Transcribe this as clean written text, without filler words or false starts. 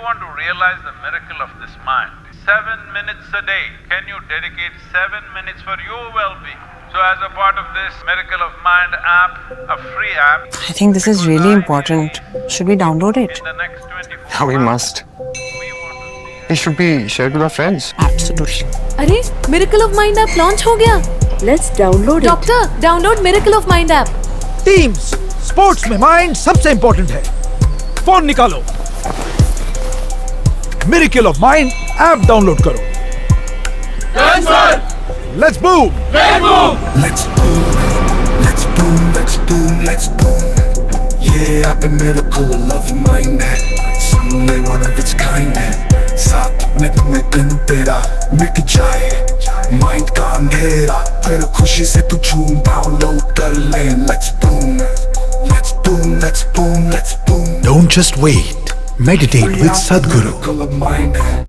want to realize the miracle of this mind, 7 minutes a day, can you dedicate 7 minutes for your well-being? So as a part of this Miracle of Mind app, a free app… I think this is really important. Should we download it? In the next 24 Yeah, we must. we want to see… It should be shared with our friends. Absolutely. अरे Miracle of Mind app launch हो गया। Let's download it. Doctor, download Miracle of Mind app. Teams sports में mind सबसे important है। Phone निकालो, miracle of mind app download करो। Let's move. Let's boom, let's boom, let's boom, let's boom. Yeah, I've been miracle of mind है, सामने one of its kind है, साथ में दिन तेरा मिट जाए, mind का अंधेरा, फिर खुशी से तू झूम डाउनलोड कर ले। Let's boom, let's boom, let's boom, let's boom. Don't just wait. Meditate with Sadhguru. Miracle of mind है।